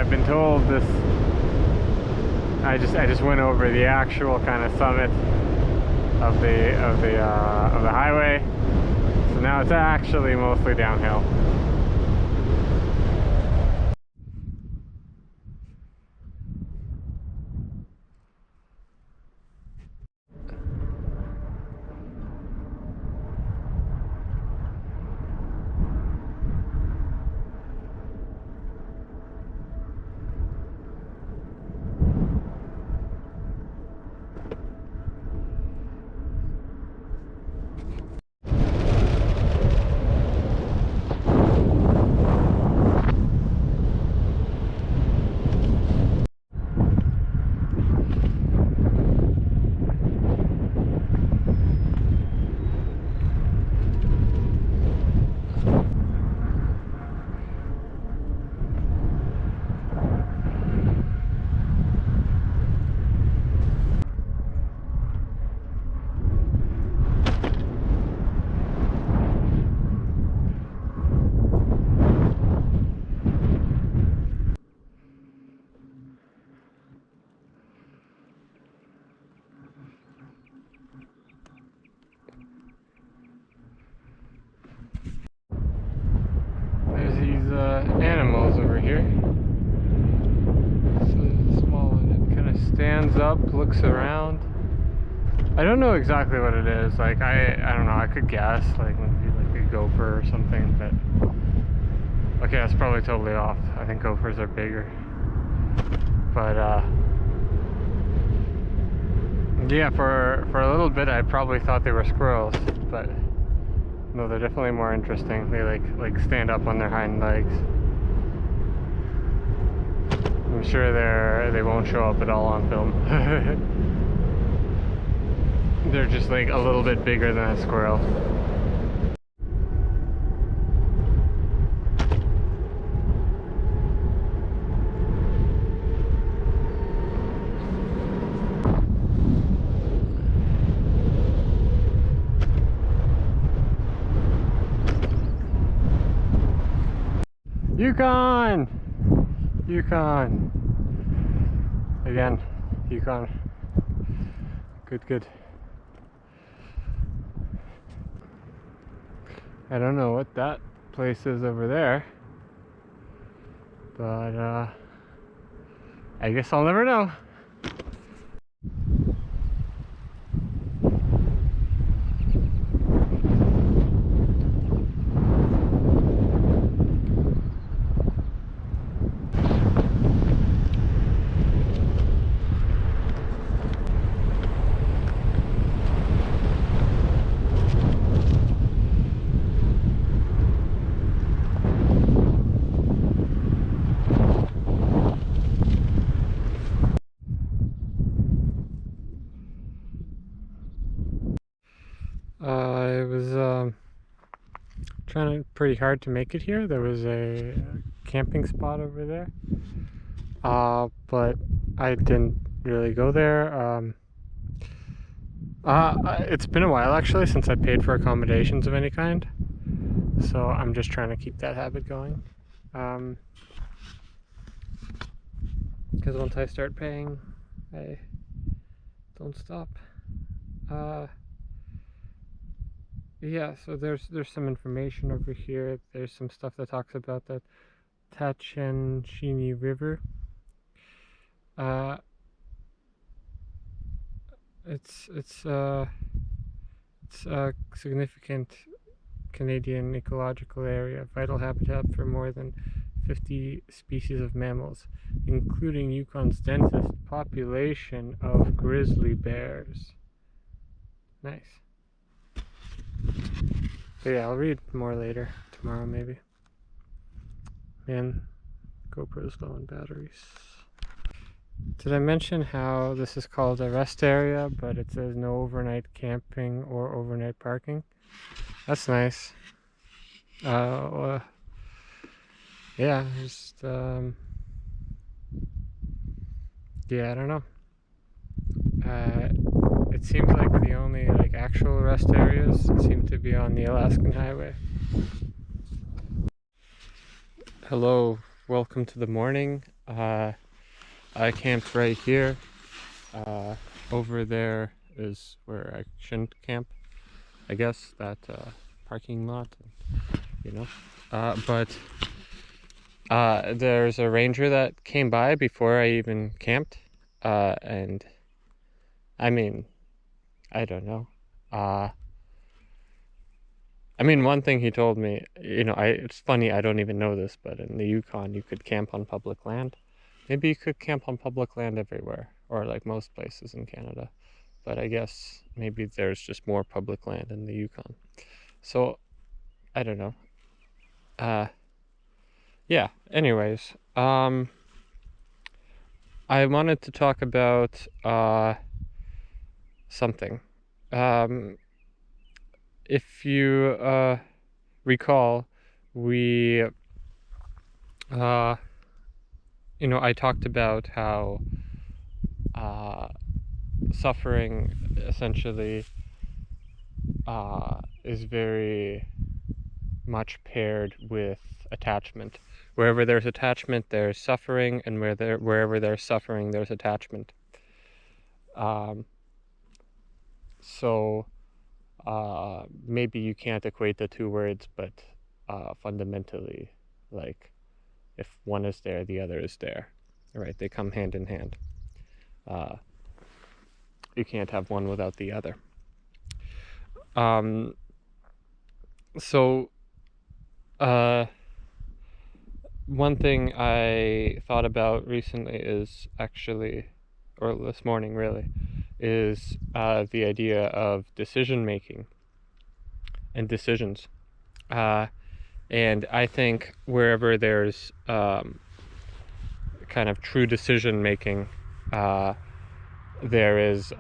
I've been told this. I just went over the actual kind of summit of the highway. So now it's actually mostly downhill. There's these animals over here. This is a small one. It kind of stands up, looks around. I don't know exactly what it is. Like I don't know. I could guess like maybe like a gopher or something. But okay, that's probably totally off. I think gophers are bigger. But yeah, for a little bit I probably thought they were squirrels, but no, they're definitely more interesting. They like stand up on their hind legs. I'm sure they won't show up at all on film. They're just like a little bit bigger than a squirrel. Yukon! Yukon! Again, Yukon. Good. I don't know what that place is over there, but I guess I'll never know. It was trying pretty hard to make it here. There was a camping spot over there, but I didn't really go there. It's been a while actually since I paid for accommodations of any kind, so I'm just trying to keep that habit going. Because once I start paying, I don't stop. Yeah, so there's some information over here. There's some stuff that talks about the Tachenshini River. It's a significant Canadian ecological area, vital habitat for more than 50 species of mammals, including Yukon's densest population of grizzly bears. Nice. But yeah, I'll read more later, tomorrow maybe. Man, GoPro's low on batteries. Did I mention how this is called a rest area, but it says no overnight camping or overnight parking? That's nice. Yeah, just yeah, I don't know. It seems like the only actual rest areas seem to be on the Alaskan Highway. Hello, welcome to the morning. I camped right here. Over there is where I shouldn't camp, I guess, that parking lot, you know. But there's a ranger that came by before I even camped, and I mean, I don't know. I mean, one thing he told me, it's funny, I don't even know this, but in the Yukon, you could camp on public land. Maybe you could camp on public land everywhere, or like most places in Canada. But I guess maybe there's just more public land in the Yukon. So, I don't know. Yeah, anyways, I wanted to talk about, something. If you, recall, we, I talked about how, suffering essentially, is very much paired with attachment. Wherever there's attachment, there's suffering, and wherever there's suffering, there's attachment. So maybe you can't equate the two words, but fundamentally, like, if one is there, the other is there, right? They come hand in hand. You can't have one without the other. So one thing I thought about recently is actually, or this morning really, is the idea of decision making and decisions. And I think wherever there's kind of true decision making, there is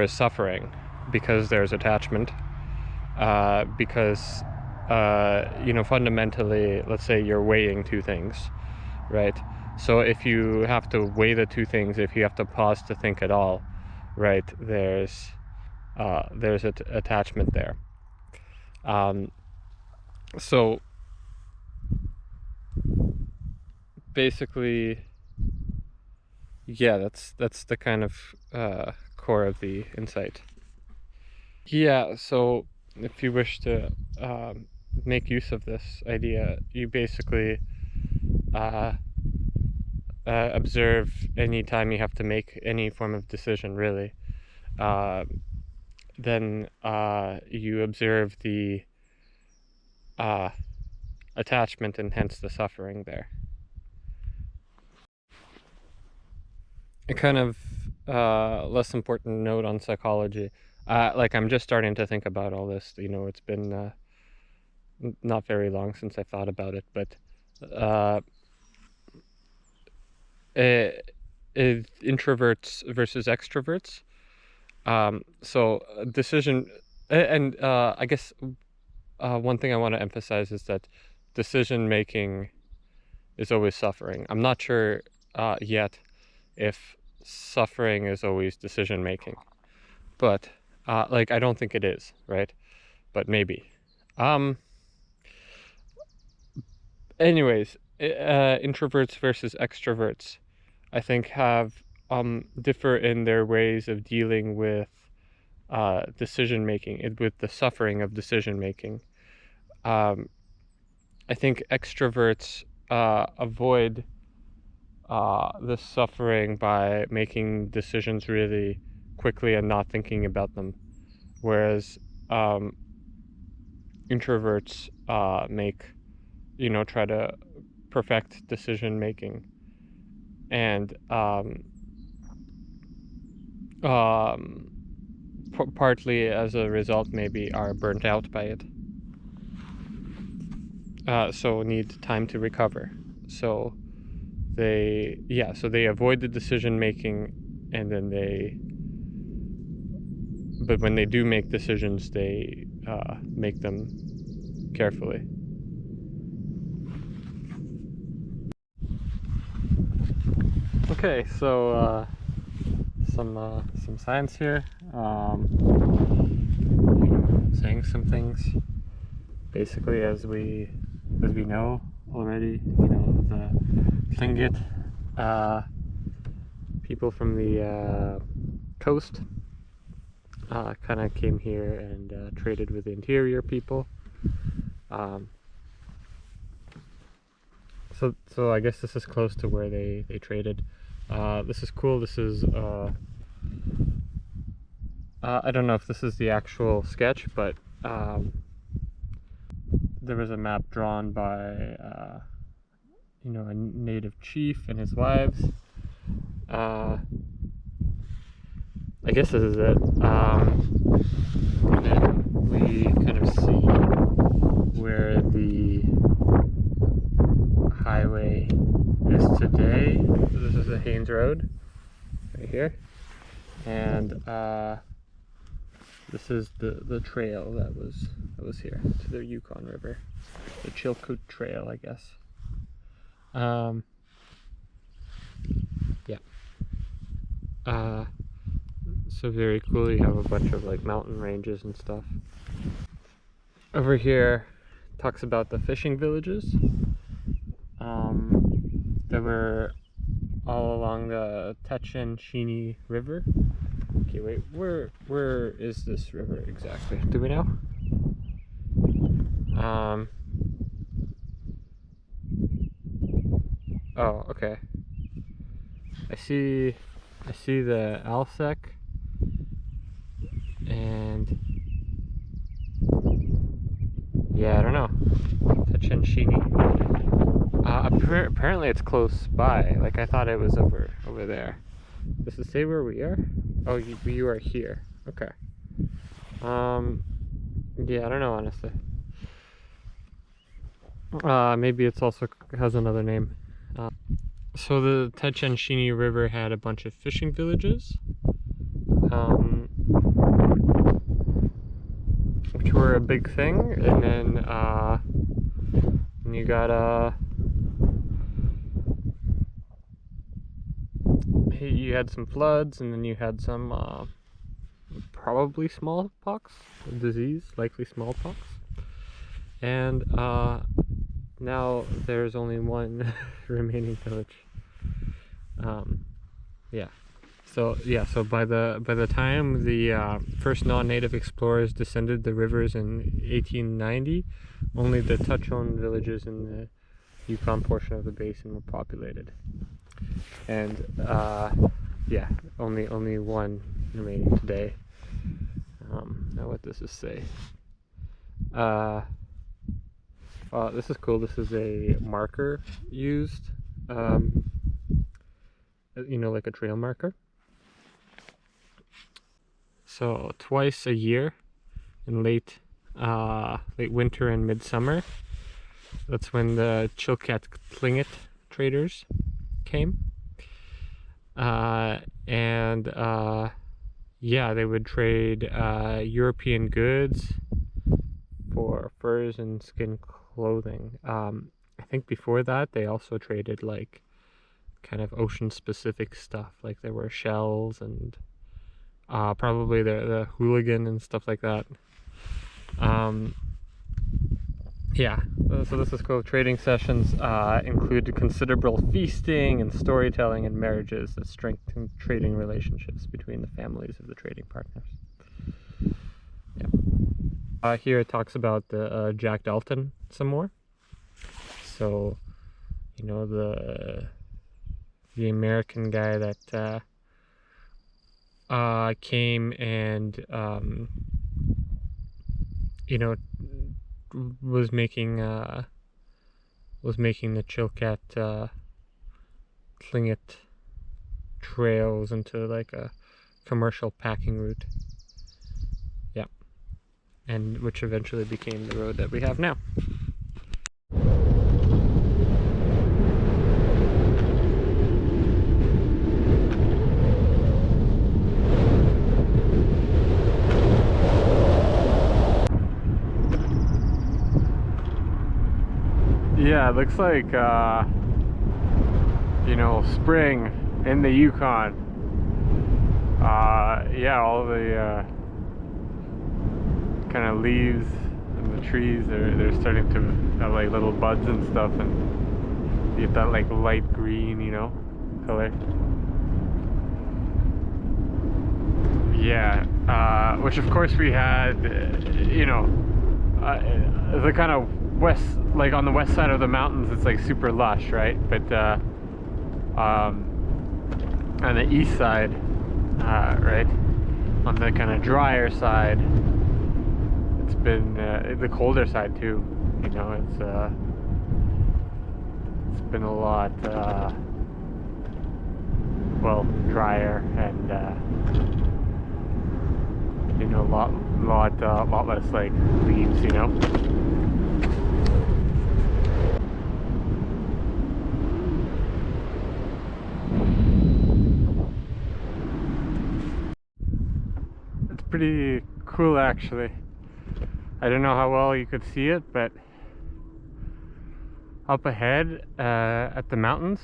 suffering, because there's attachment. Because fundamentally, let's say you're weighing two things, right? So if you have to weigh the two things, if you have to pause to think at all, right, there's attachment there. So basically, yeah, that's the kind of core of the insight. Yeah, so if you wish to make use of this idea, you basically observe any time you have to make any form of decision, really. Then you observe the attachment and hence the suffering there. A kind of less important note on psychology. Like, I'm just starting to think about all this. It's been not very long since I thought about it, but introverts versus extroverts. So decision, and I guess one thing I want to emphasize is that decision making is always suffering. I'm not sure yet if suffering is always decision making, but like, I don't think it is, right? But maybe. Anyways, introverts versus extroverts, I think, have differ in their ways of dealing with decision making, with the suffering of decision making. I think extroverts avoid this suffering by making decisions really quickly and not thinking about them, whereas introverts try to perfect decision making, and partly as a result maybe are burnt out by it, so need time to recover. So they avoid the decision making, and then but when they do make decisions, they make them carefully. Okay, so some science here, saying some things. Basically, as we know, already. You know, the Tlingit people from the coast kind of came here and traded with the interior people. So I guess this is close to where they traded. This is cool. This is I don't know if this is the actual sketch, but there was a map drawn by you know, a native chief and his wives. I guess this is it. And then we kind of see where the highway is today. So this is the Haines Road right here, and this is the trail that was here to the Yukon River, the Chilkoot Trail, I guess. Yeah. So very cool. You have a bunch of like mountain ranges and stuff. Over here talks about the fishing villages that were all along the Haines River. Okay, wait, where is this river exactly? Do we know? Oh, okay. I see the Alsek, and yeah, I don't know. Haines. Apparently it's close by. Like I thought it was over there. Does it say where we are? Oh, you are here. Okay. Yeah, I don't know, honestly. Maybe it's also has another name. So the Haines River had a bunch of fishing villages, which were a big thing, and then you got you had some floods, and then you had some probably smallpox disease, likely smallpox, and now there's only one remaining village. So by the time the first non-native explorers descended the rivers in 1890, only the Touchone villages in the Yukon portion of the basin were populated, and yeah, only one remaining today. Now what does this say? This is cool. This is a marker used, you know, like a trail marker. So twice a year, in late winter and midsummer, that's when the Chilkat Tlingit traders came, and yeah, they would trade European goods for furs and skin clothing. I think before that they also traded like kind of ocean specific stuff, like there were shells and probably the hooligan and stuff like that. Yeah, so this is cool. Trading sessions included considerable feasting and storytelling and marriages that strengthened trading relationships between the families of the trading partners. Yeah. Here it talks about the Jack Dalton some more. So, you know, the American guy that came and you know, was making the Chilkat Tlingit trails into like a commercial packing route. Yeah, and which eventually became the road that we have now. Yeah, it looks like, you know, spring in the Yukon. Yeah, all the kind of leaves from the trees. They're starting to have like little buds and stuff, and you get that like light green, you know, color. Yeah, which of course we had, you know, the kind of west, like on the west side of the mountains, it's like super lush, right? But on the east side, right, on the kind of drier side, it's been the colder side too. You know, it's been a lot, well, drier and you know, lot less like leaves, you know. It's pretty cool actually. I don't know how well you could see it, but up ahead at the mountains,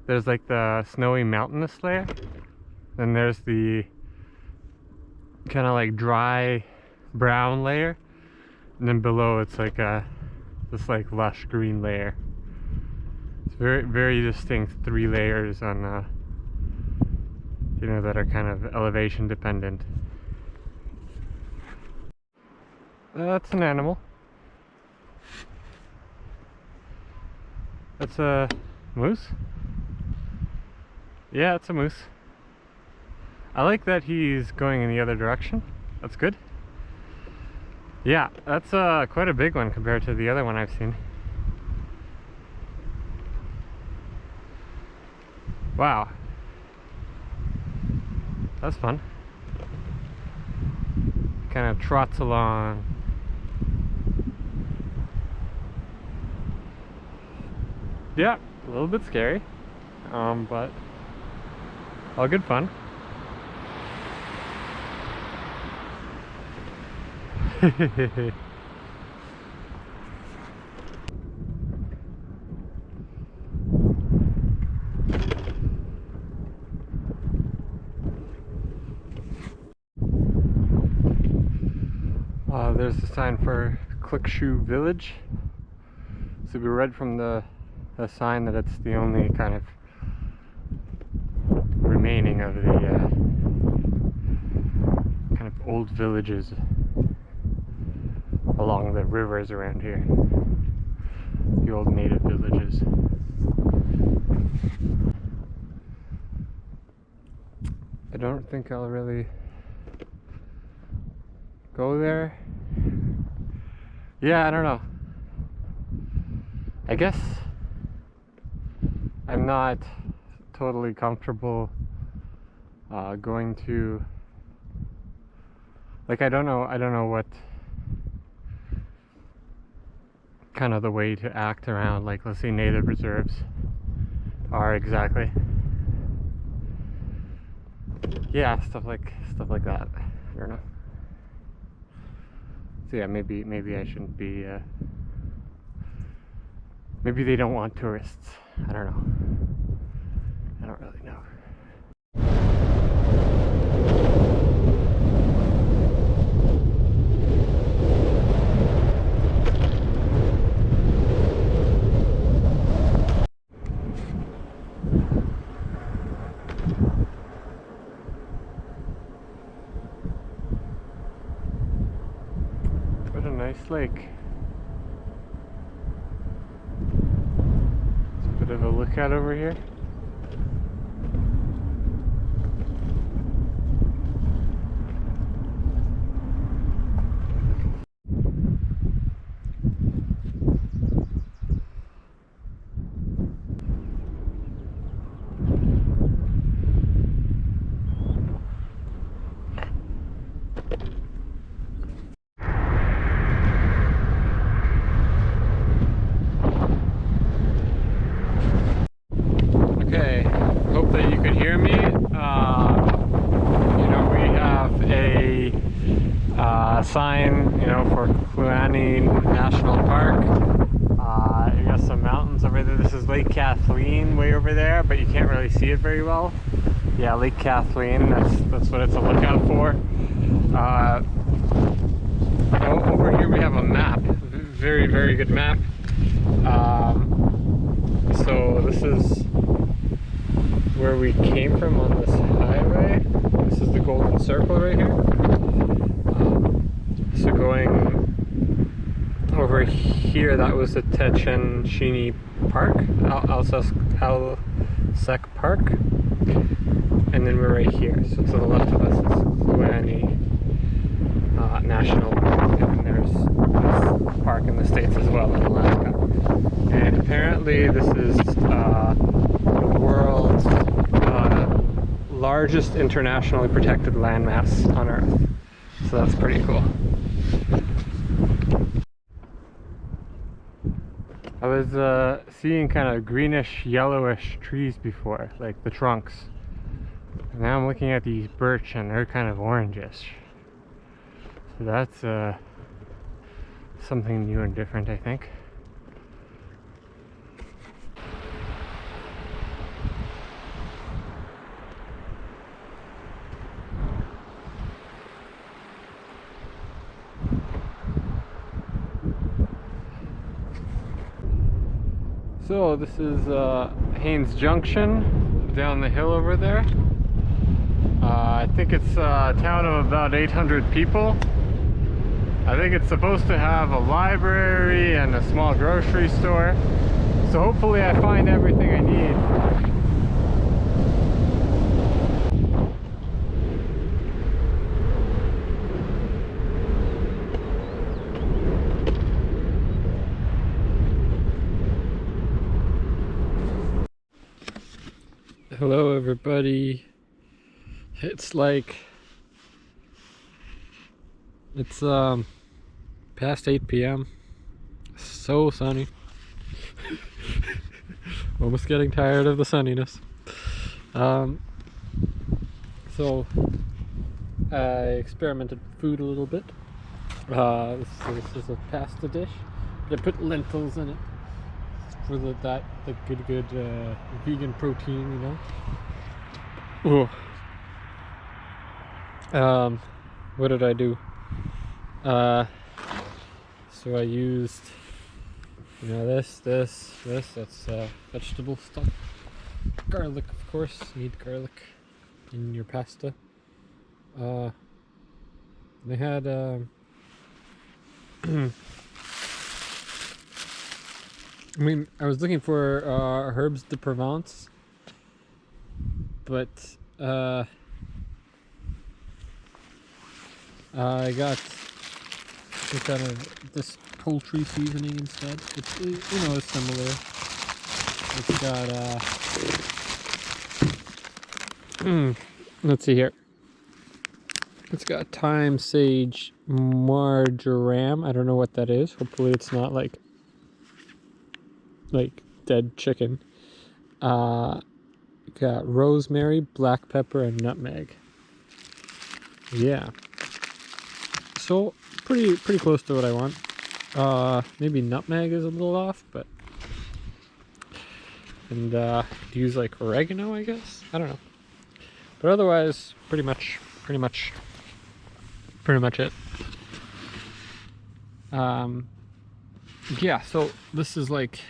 there's like the snowy mountainous layer. Then there's the kind of like dry brown layer, and then below it's like this like lush green layer. It's very, very distinct 3 layers on you know, that are kind of elevation dependent. That's an animal. That's a moose. Yeah, it's a moose. I like that he's going in the other direction. That's good. Yeah, that's quite a big one compared to the other one I've seen. Wow. That's fun. Kind of trots along. Yeah, a little bit scary, but all good fun. There's a sign for Clickshoe Village. So we read from the sign that it's the only kind of remaining of the kind of old villages along the rivers around here. The old native villages. I don't think I'll really go there. Yeah, I don't know. I guess I'm not totally comfortable going to, like, I don't know what kind of the way to act around, like, let's say native reserves are exactly. Yeah, stuff like that. I don't know. So yeah, maybe I shouldn't be maybe they don't want tourists. I don't know. I don't really know. What a nice lake. It's a bit of a lookout over here. Okay, hope that you could hear me. You know, we have a sign, you know, for Kluane National Park. You got some mountains over there. This is Lake Kathleen way over there, but you can't really see it very well. Yeah, Lake Kathleen, that's what it's a lookout for. Over here we have a map, very, very good map. So this is where we came from on this highway. This is the Golden Circle right here. So going over here, that was the Techenshini Park, Alsek Park, and then we're right here. So to the left of us is Kluane National Park, and there's this park in the States as well, in Alaska. And apparently this is the world's largest internationally protected landmass on Earth. So that's pretty cool. I was seeing kind of greenish, yellowish trees before, like the trunks. And now I'm looking at these birch and they're kind of orangish. So that's something new and different, I think. So this is Haines Junction down the hill over there. I think it's a town of about 800 people. I think it's supposed to have a library and a small grocery store. So hopefully I find everything I need. Hello everybody. It's past 8 p.m. So sunny. Almost getting tired of the sunniness. So I experimented with food a little bit. This is a pasta dish. I put lentils in it for the good vegan protein, you know. Ooh. What did I do? So I used, you know, this, that's vegetable stuff. Garlic, of course, you need garlic in your pasta. They had, I mean, I was looking for herbs de Provence, but I got some kind of this poultry seasoning instead. It's, you know, it's similar. It's got let's see here. It's got thyme, sage, marjoram. I don't know what that is. Hopefully it's not like dead chicken. Got rosemary, black pepper, and nutmeg. Yeah. So pretty close to what I want. Maybe nutmeg is a little off, but and use like oregano, I guess. I don't know. But otherwise, pretty much it. Yeah. So this is like.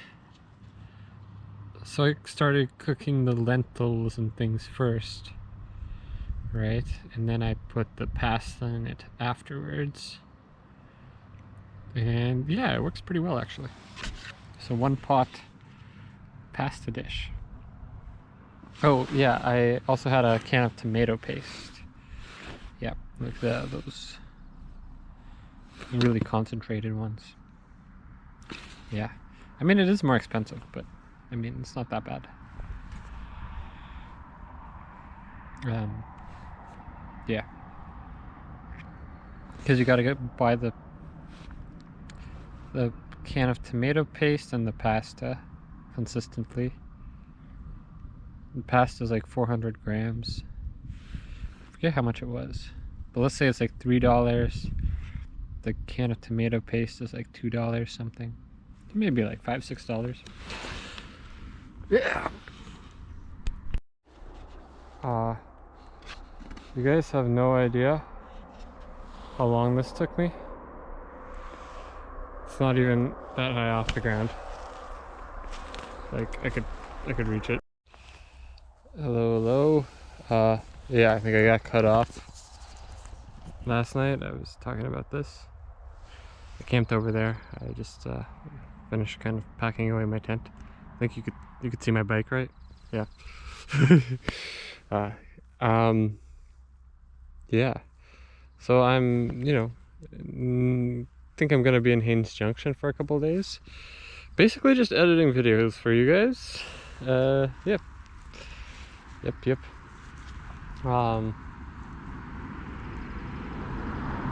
So I started cooking the lentils and things first, right? And then I put the pasta in it afterwards. And yeah, it works pretty well actually. So one pot pasta dish. Oh yeah, I also had a can of tomato paste. Yeah, like those really concentrated ones. Yeah, I mean it is more expensive, but I mean, it's not that bad. Yeah. Because you gotta buy the can of tomato paste and the pasta consistently. The pasta is like 400 grams. I forget how much it was. But let's say it's like $3. The can of tomato paste is like $2 something. Maybe like $5, $6. Yeah. You guys have no idea how long this took me. not even that high off the ground. Like I could reach it. Hello. Yeah, I think I got cut off last night. I was talking about this. I camped over there. I just finished kind of packing away my tent. I think you could see my bike, right? Yeah. Yeah. So I'm, think I'm gonna be in Haines Junction for a couple of days. Basically just editing videos for you guys. Yep.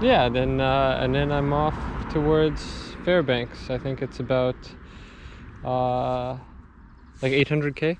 Yeah, then and then I'm off towards Fairbanks. I think it's about like 800k.